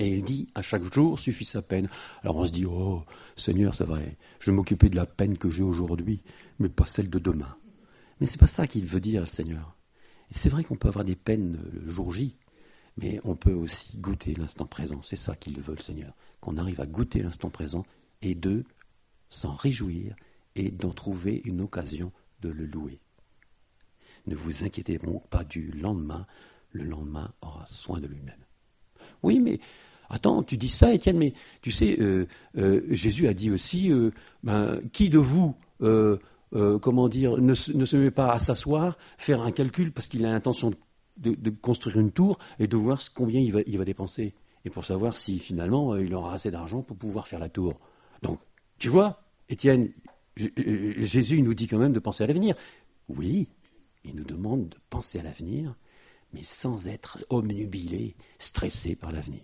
Et il dit, à chaque jour suffit sa peine. Alors on se dit, oh Seigneur, c'est vrai, je vais m'occuper de la peine que j'ai aujourd'hui, mais pas celle de demain. Mais c'est pas ça qu'il veut dire, le Seigneur. Et c'est vrai qu'on peut avoir des peines le jour J, mais on peut aussi goûter l'instant présent. C'est ça qu'il veut, le Seigneur. Qu'on arrive à goûter l'instant présent et de s'en réjouir et d'en trouver une occasion de le louer. Ne vous inquiétez donc pas du lendemain, le lendemain aura soin de lui-même. Oui, mais attends, tu dis ça, Étienne, mais tu sais, Jésus a dit aussi, qui de vous, ne se met pas à s'asseoir, faire un calcul parce qu'il a l'intention de construire une tour et de voir combien il va dépenser, et pour savoir si finalement il aura assez d'argent pour pouvoir faire la tour. Donc, tu vois, Étienne, Jésus nous dit quand même de penser à l'avenir. Oui, il nous demande de penser à l'avenir, mais sans être obnubilé, stressé par l'avenir.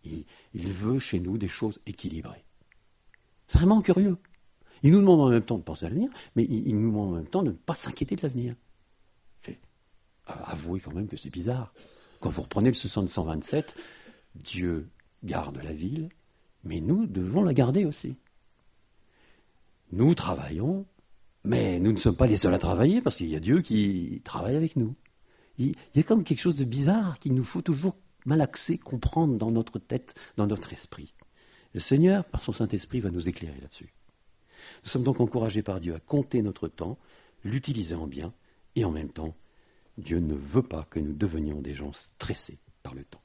Il veut chez nous des choses équilibrées. C'est vraiment curieux. Il nous demande en même temps de penser à l'avenir, mais il nous demande en même temps de ne pas s'inquiéter de l'avenir. Avouez quand même que c'est bizarre. Quand vous reprenez le psaume 127, Dieu garde la ville, mais nous devons la garder aussi. Nous travaillons, mais nous ne sommes pas les seuls à travailler, parce qu'il y a Dieu qui travaille avec nous. Il y a comme quelque chose de bizarre qu'il nous faut toujours malaxer, comprendre dans notre tête, dans notre esprit. Le Seigneur, par son Saint-Esprit, va nous éclairer là-dessus. Nous sommes donc encouragés par Dieu à compter notre temps, l'utiliser en bien, et en même temps, Dieu ne veut pas que nous devenions des gens stressés par le temps.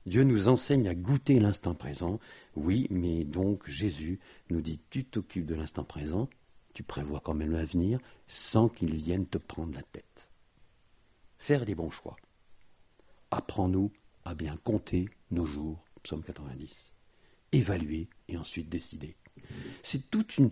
Dieu nous enseigne à goûter l'instant présent, oui, mais donc Jésus nous dit, tu t'occupes de l'instant présent, tu prévois quand même l'avenir, sans qu'il vienne te prendre la tête. Faire des bons choix. Apprends-nous à bien compter nos jours, psaume 90. Évaluer et ensuite décider. C'est toute une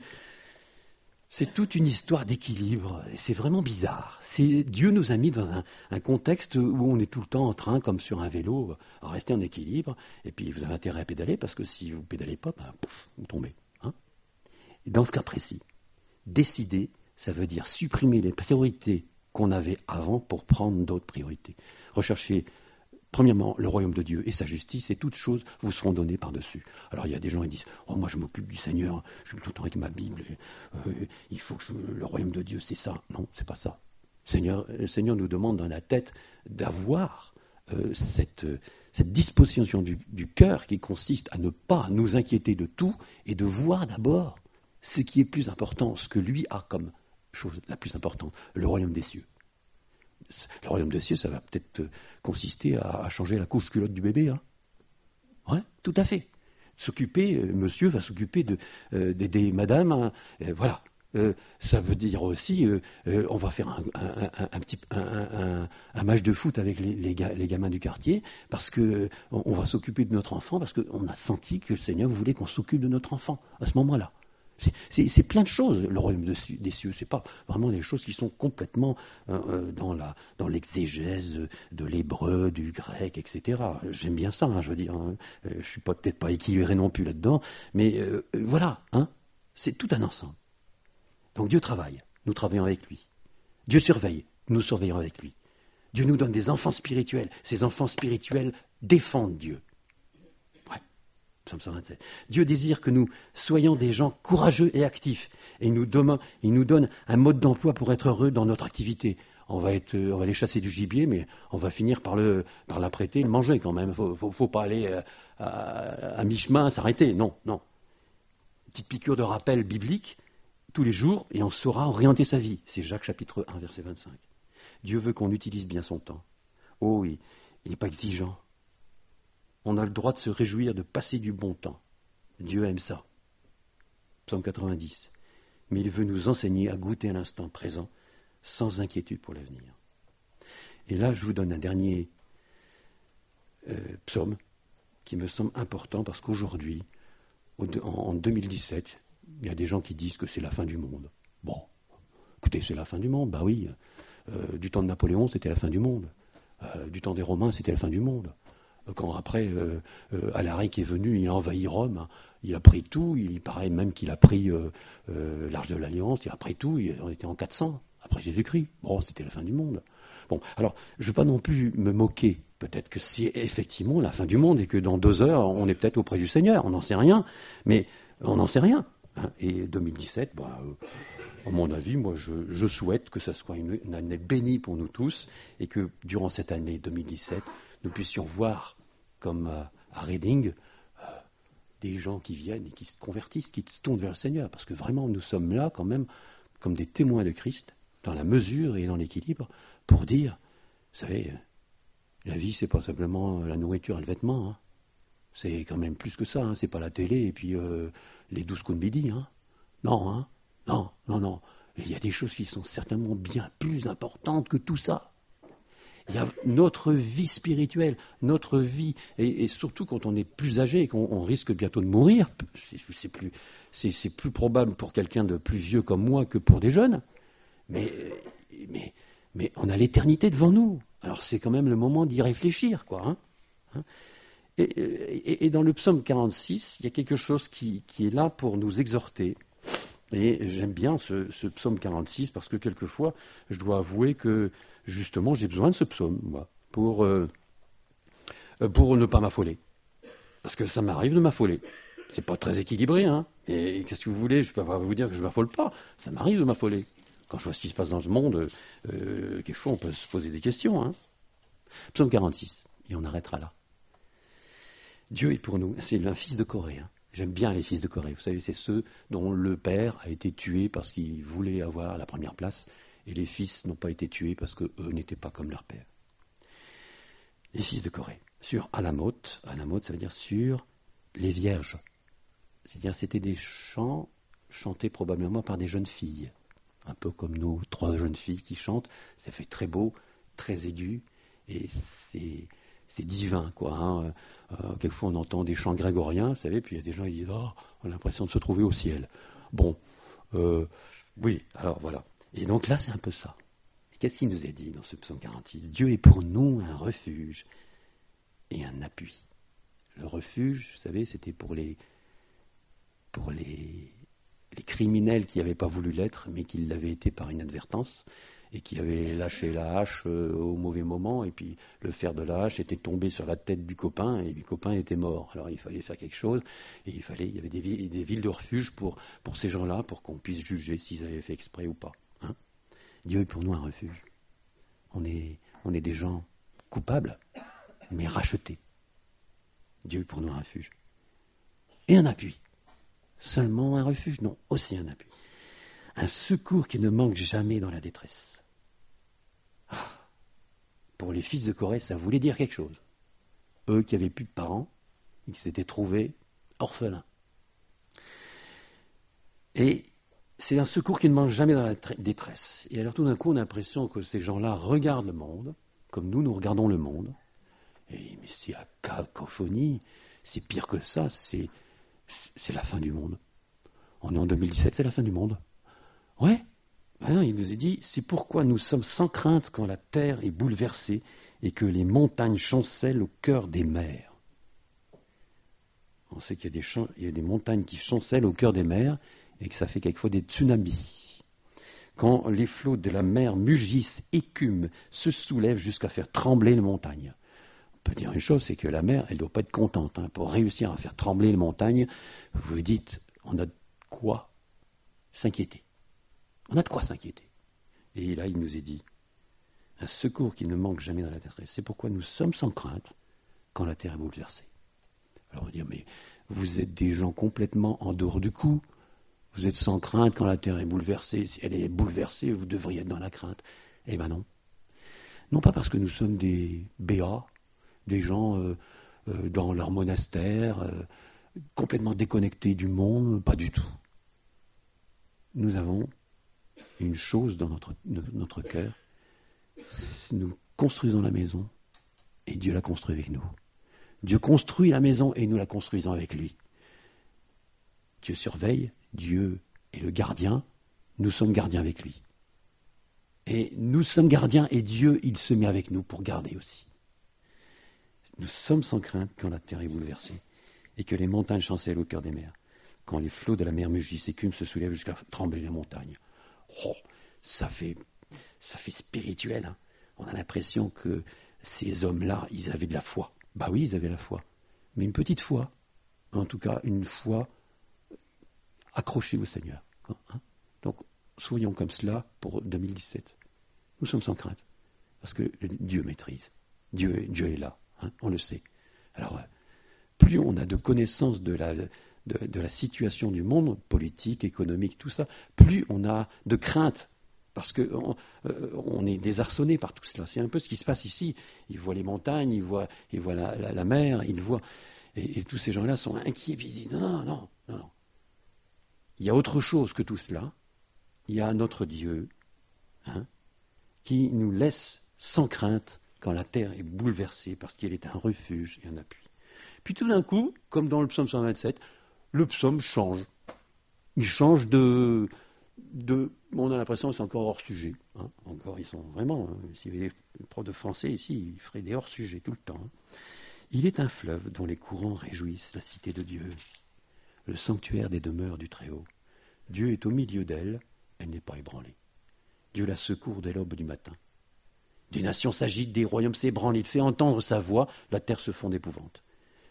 histoire d'équilibre, et c'est vraiment bizarre. Dieu nous a mis dans un contexte où on est tout le temps en train, comme sur un vélo, à rester en équilibre, et puis vous avez intérêt à pédaler, parce que si vous ne pédalez pas, pouf, vous tombez. Et dans ce cas précis, décider, ça veut dire supprimer les priorités qu'on avait avant pour prendre d'autres priorités. Rechercher, premièrement, le royaume de Dieu et sa justice, et toutes choses vous seront données par-dessus. Alors il y a des gens qui disent, oh moi je m'occupe du Seigneur, je suis tout le temps avec ma Bible, il faut que le royaume de Dieu, c'est ça. Non, c'est pas ça. Le Seigneur nous demande dans la tête d'avoir cette disposition du cœur qui consiste à ne pas nous inquiéter de tout et de voir d'abord ce qui est plus important, ce que lui a comme chose la plus importante, le royaume des cieux. Le royaume des cieux, ça va peut-être consister à changer la couche culotte du bébé. Ouais, tout à fait. Monsieur va s'occuper d'aider madame. Voilà. Ça veut dire aussi, on va faire un match de foot avec les gamins du quartier, parce que on va s'occuper de notre enfant, parce qu'on a senti que le Seigneur voulait qu'on s'occupe de notre enfant à ce moment-là. C'est plein de choses, le royaume des cieux. C'est pas vraiment des choses qui sont complètement dans l'exégèse de l'hébreu, du grec, etc. J'aime bien ça, je veux dire. Je suis peut-être pas équilibré non plus là-dedans, mais voilà, c'est tout un ensemble. Donc Dieu travaille, nous travaillons avec lui. Dieu surveille, nous surveillons avec lui. Dieu nous donne des enfants spirituels. Ces enfants spirituels défendent Dieu. Psaume 127. Dieu désire que nous soyons des gens courageux et actifs. Et il nous donne un mode d'emploi pour être heureux dans notre activité. On va aller chasser du gibier, mais on va finir par l'apprêter et le manger quand même. Faut pas aller à mi-chemin s'arrêter. Non. Une petite piqûre de rappel biblique tous les jours et on saura orienter sa vie. C'est Jacques chapitre 1, verset 25. Dieu veut qu'on utilise bien son temps. Oh oui, il n'est pas exigeant. On a le droit de se réjouir de passer du bon temps. Dieu aime ça. Psaume 90. Mais il veut nous enseigner à goûter à l'instant présent, sans inquiétude pour l'avenir. Et là, je vous donne un dernier psaume qui me semble important parce qu'aujourd'hui, en 2017, il y a des gens qui disent que c'est la fin du monde. Bon, écoutez, c'est la fin du monde, bah oui. Du temps de Napoléon, c'était la fin du monde. Du temps des Romains, c'était la fin du monde. Quand après, Alaric est venu, il a envahi Rome, hein, il a pris tout, il paraît même qu'il a pris l'Arche de l'Alliance, il a pris tout, on était en 400, après Jésus-Christ. Bon, c'était la fin du monde. Bon, alors, je ne veux pas non plus me moquer. Peut-être que c'est effectivement la fin du monde et que dans 2 heures, on est peut-être auprès du Seigneur. On n'en sait rien, mais on n'en sait rien. Hein. Et 2017, à mon avis, moi, je souhaite que ce soit une année bénie pour nous tous et que durant cette année 2017, nous puissions voir, comme à Reading, des gens qui viennent et qui se convertissent, qui se tournent vers le Seigneur. Parce que vraiment, nous sommes là quand même comme des témoins de Christ, dans la mesure et dans l'équilibre, pour dire, vous savez, la vie, c'est pas simplement la nourriture et le vêtement. Hein. C'est quand même plus que ça. Hein. C'est pas la télé et puis les 12 coups de midi. Hein. Non, hein. Non, non, non. Il y a des choses qui sont certainement bien plus importantes que tout ça. Il y a notre vie spirituelle, notre vie, et surtout quand on est plus âgé et qu'on risque bientôt de mourir, c'est plus probable pour quelqu'un de plus vieux comme moi que pour des jeunes, mais on a l'éternité devant nous. Alors c'est quand même le moment d'y réfléchir, quoi. Hein. Et dans le psaume 46, il y a quelque chose qui est là pour nous exhorter. Et j'aime bien ce psaume 46 parce que quelquefois, je dois avouer que justement, j'ai besoin de ce psaume, moi, pour ne pas m'affoler. Parce que ça m'arrive de m'affoler. C'est pas très équilibré, hein. Et qu'est-ce que vous voulez? Je peux pas vous dire que je m'affole pas. Ça m'arrive de m'affoler. Quand je vois ce qui se passe dans ce monde, quelquefois on peut se poser des questions. Hein. Psaume 46, et on arrêtera là. Dieu est pour nous. C'est un fils de Corée. Hein. J'aime bien les fils de Corée. Vous savez, c'est ceux dont le père a été tué parce qu'il voulait avoir la première place, et les fils n'ont pas été tués parce qu'eux n'étaient pas comme leur père. Les fils de Corée. Sur Alamot, ça veut dire sur les vierges. C'est-à-dire c'était des chants chantés probablement par des jeunes filles. Un peu comme nos 3 jeunes filles qui chantent. Ça fait très beau, très aigu, et c'est divin, quoi. Hein. Quelquefois, on entend des chants grégoriens, vous savez, puis il y a des gens qui disent « Oh, on a l'impression de se trouver au ciel. » Bon, oui, alors voilà. Et donc là, c'est un peu ça. Et qu'est-ce qu'il nous est dit dans ce psaume 46 ? Dieu est pour nous un refuge et un appui. Le refuge, vous savez, c'était pour les criminels qui n'avaient pas voulu l'être, mais qui l'avaient été par inadvertance, et qui avaient lâché la hache au mauvais moment, et puis le fer de la hache était tombé sur la tête du copain, et le copain était mort. Alors il fallait faire quelque chose, et il y avait des villes de refuge pour ces gens-là, pour qu'on puisse juger s'ils avaient fait exprès ou pas. Hein. Dieu est pour nous un refuge. On est des gens coupables, mais rachetés. Dieu est pour nous un refuge. Et un appui. Seulement un refuge? Non, aussi un appui. Un secours qui ne manque jamais dans la détresse. Ah, pour les fils de Corée, ça voulait dire quelque chose. Eux qui avaient plus de parents, et qui s'étaient trouvés orphelins. Et c'est un secours qui ne manque jamais dans la détresse. Et alors tout d'un coup, on a l'impression que ces gens-là regardent le monde, comme nous regardons le monde. Mais c'est la cacophonie, c'est pire que ça, c'est la fin du monde. On est en 2017, c'est la fin du monde. Ouais. Non, il nous est dit, c'est pourquoi nous sommes sans crainte quand la terre est bouleversée et que les montagnes chancellent au cœur des mers. On sait qu'il y a des montagnes qui chancellent au cœur des mers et que ça fait quelquefois des tsunamis. Quand les flots de la mer mugissent, écument, se soulèvent jusqu'à faire trembler les montagnes. On peut dire une chose, c'est que la mer, elle ne doit pas être contente. Hein. Pour réussir à faire trembler les montagnes, vous vous dites, on a de quoi s'inquiéter. On a de quoi s'inquiéter. Et là, il nous est dit, un secours qui ne manque jamais dans la terre. C'est pourquoi nous sommes sans crainte quand la terre est bouleversée. Alors on va dire, mais vous êtes des gens complètement en dehors du coup. Vous êtes sans crainte quand la terre est bouleversée. Si elle est bouleversée, vous devriez être dans la crainte. Eh ben non. Non pas parce que nous sommes des béats, des gens dans leur monastère, complètement déconnectés du monde, pas du tout. Nous avons une chose dans notre cœur, nous construisons la maison et Dieu la construit avec nous. Dieu construit la maison et nous la construisons avec lui. Dieu surveille, Dieu est le gardien, nous sommes gardiens avec lui. Et nous sommes gardiens et Dieu, il se met avec nous pour garder aussi. Nous sommes sans crainte quand la terre est bouleversée et que les montagnes chancellent au cœur des mers, quand les flots de la mer mugissent, écument, se soulèvent jusqu'à trembler les montagnes. Oh, ça fait spirituel. Hein. On a l'impression que ces hommes-là, ils avaient de la foi. Bah oui, ils avaient la foi. Mais une petite foi. En tout cas, une foi accrochée au Seigneur. Hein. Donc, soyons comme cela pour 2017. Nous sommes sans crainte. Parce que Dieu maîtrise. Dieu est là. Hein, on le sait. Alors, plus on a de connaissances de la situation du monde, politique, économique, tout ça, plus on a de crainte. Parce qu'on est désarçonné par tout cela. C'est un peu ce qui se passe ici. Ils voient les montagnes, ils voient la mer, ils voient... Et tous ces gens-là sont inquiets. Ils disent non. Il y a autre chose que tout cela. Il y a notre Dieu qui nous laisse sans crainte quand la terre est bouleversée parce qu'il est un refuge et un appui. Puis tout d'un coup, comme dans le psaume 127, le psaume change. Il change on a l'impression que c'est encore hors sujet. Hein. Encore, ils sont vraiment... s'il y avait des profs de français ici, ils feraient des hors sujets tout le temps. Hein. Il est un fleuve dont les courants réjouissent la cité de Dieu, le sanctuaire des demeures du Très-Haut. Dieu est au milieu d'elle, elle n'est pas ébranlée. Dieu la secourt dès l'aube du matin. Des nations s'agitent, des royaumes s'ébranlent, il fait entendre sa voix, la terre se fond d'épouvante.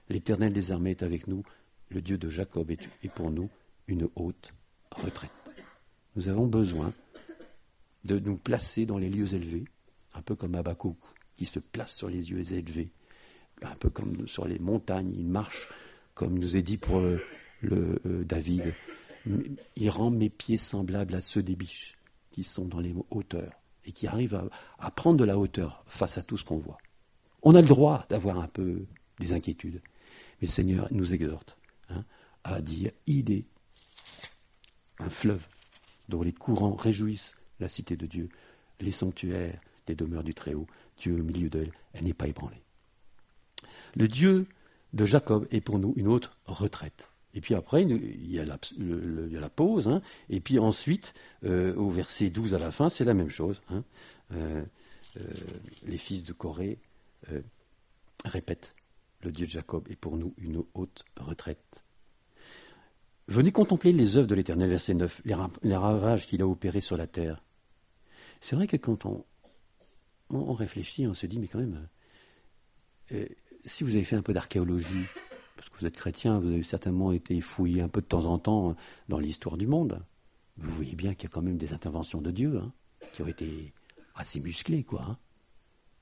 L'Éternel des armées est avec nous, le Dieu de Jacob est pour nous une haute retraite. Nous avons besoin de nous placer dans les lieux élevés, un peu comme Habakkuk, qui se place sur les lieux élevés, un peu comme sur les montagnes, il marche, comme nous est dit pour David. Il rend mes pieds semblables à ceux des biches, qui sont dans les hauteurs, et qui arrivent à prendre de la hauteur face à tout ce qu'on voit. On a le droit d'avoir un peu des inquiétudes, mais le Seigneur nous exhorte à dire, il est un fleuve dont les courants réjouissent la cité de Dieu, les sanctuaires des demeures du Très-Haut, Dieu au milieu d'elle, elle n'est pas ébranlée. Le Dieu de Jacob est pour nous une autre retraite. Et puis après, il y a la pause, et puis ensuite, au verset 12 à la fin, c'est la même chose. Les fils de Corée répètent, le Dieu de Jacob est pour nous une haute retraite. Venez contempler les œuvres de l'Éternel, verset 9, les ravages qu'il a opérés sur la terre. C'est vrai que quand on réfléchit, on se dit, mais quand même, si vous avez fait un peu d'archéologie, parce que vous êtes chrétien, vous avez certainement été fouillé un peu de temps en temps dans l'histoire du monde, vous voyez bien qu'il y a quand même des interventions de Dieu qui ont été assez musclées, quoi.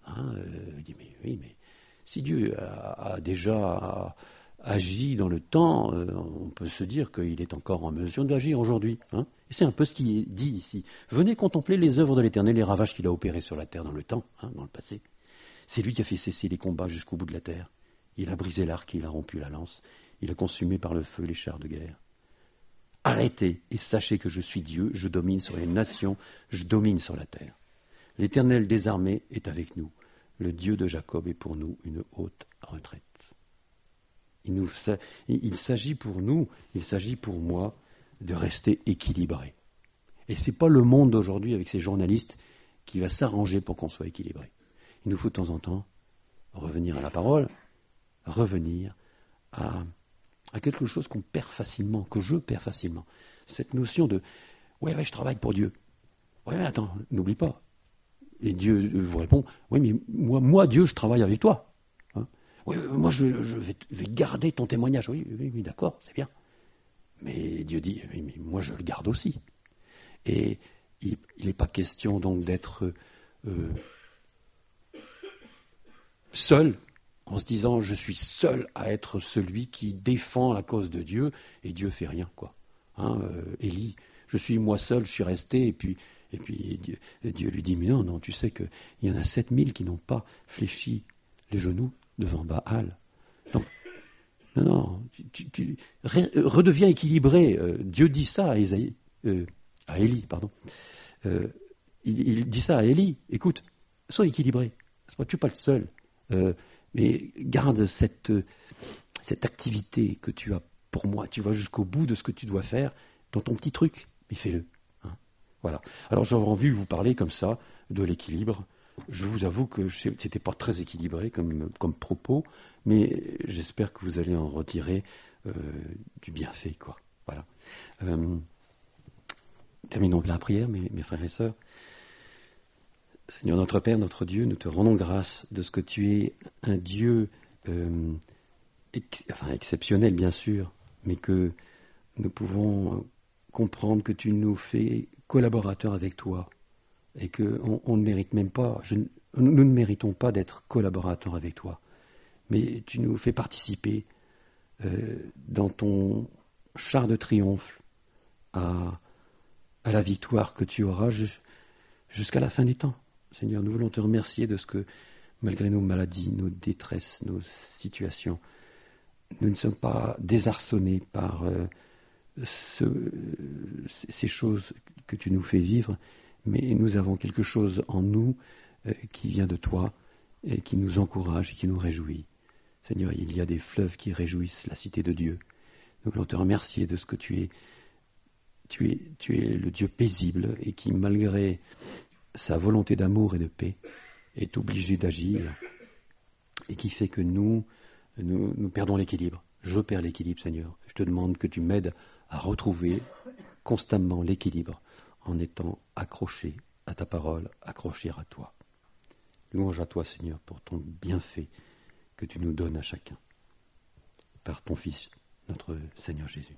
Dit, mais oui, mais si Dieu a déjà agi dans le temps, on peut se dire qu'il est encore en mesure d'agir aujourd'hui. Et c'est un peu ce qui est dit ici. Venez contempler les œuvres de l'Éternel, les ravages qu'il a opérés sur la terre dans le temps, dans le passé. C'est lui qui a fait cesser les combats jusqu'au bout de la terre. Il a brisé l'arc, il a rompu la lance, il a consumé par le feu les chars de guerre. Arrêtez et sachez que je suis Dieu, je domine sur les nations, je domine sur la terre. L'Éternel des armées est avec nous, le Dieu de Jacob est pour nous une haute retraite. Il s'agit pour nous, il s'agit pour moi de rester équilibré. Et ce n'est pas le monde d'aujourd'hui avec ses journalistes qui va s'arranger pour qu'on soit équilibré. Il nous faut de temps en temps revenir à la parole, revenir à quelque chose qu'on perd facilement, que je perds facilement. Cette notion de « ouais, je travaille pour Dieu ». Ouais, mais attends, n'oublie pas. Et Dieu vous répond « oui, mais moi, Dieu, je travaille avec toi. Oui, moi, je vais garder ton témoignage. Oui, d'accord, c'est bien. » Mais Dieu dit « oui, mais moi, je le garde aussi. » Et il n'est pas question donc d'être seul, en se disant je suis seul à être celui qui défend la cause de Dieu et Dieu fait rien, quoi. Élie, je suis moi seul, je suis resté, et puis Dieu lui dit mais non, tu sais qu'il y en a 7000 qui n'ont pas fléchi les genoux devant Baal. Donc, non, tu redeviens équilibré. Dieu dit ça à Élie, pardon. Il dit ça à Élie. Écoute, sois équilibré. Tu n'es pas le seul. Mais garde cette activité que tu as pour moi. Tu vas jusqu'au bout de ce que tu dois faire dans ton petit truc, mais fais-le. Hein. Voilà. Alors j'avais envie de vous parler comme ça de l'équilibre. Je vous avoue que c'était pas très équilibré comme propos, mais j'espère que vous allez en retirer du bienfait, quoi. Voilà. Terminons la prière, mes frères et sœurs. Seigneur notre Père, notre Dieu, nous te rendons grâce de ce que tu es un Dieu exceptionnel, bien sûr, mais que nous pouvons comprendre que tu nous fais collaborateurs avec toi et qu'on ne mérite même pas, nous ne méritons pas d'être collaborateurs avec toi, mais tu nous fais participer dans ton char de triomphe à la victoire que tu auras jusqu'à la fin des temps. Seigneur, nous voulons te remercier de ce que, malgré nos maladies, nos détresses, nos situations, nous ne sommes pas désarçonnés par ces choses que tu nous fais vivre, mais nous avons quelque chose en nous qui vient de toi et qui nous encourage et qui nous réjouit. Seigneur, il y a des fleuves qui réjouissent la cité de Dieu. Nous voulons te remercier de ce que tu es le Dieu paisible et qui, malgré sa volonté d'amour et de paix, est obligé d'agir et qui fait que nous perdons l'équilibre. Je perds l'équilibre, Seigneur. Je te demande que tu m'aides à retrouver constamment l'équilibre en étant accroché à ta parole, accroché à toi. Louange à toi, Seigneur, pour ton bienfait que tu nous donnes à chacun. Par ton Fils, notre Seigneur Jésus.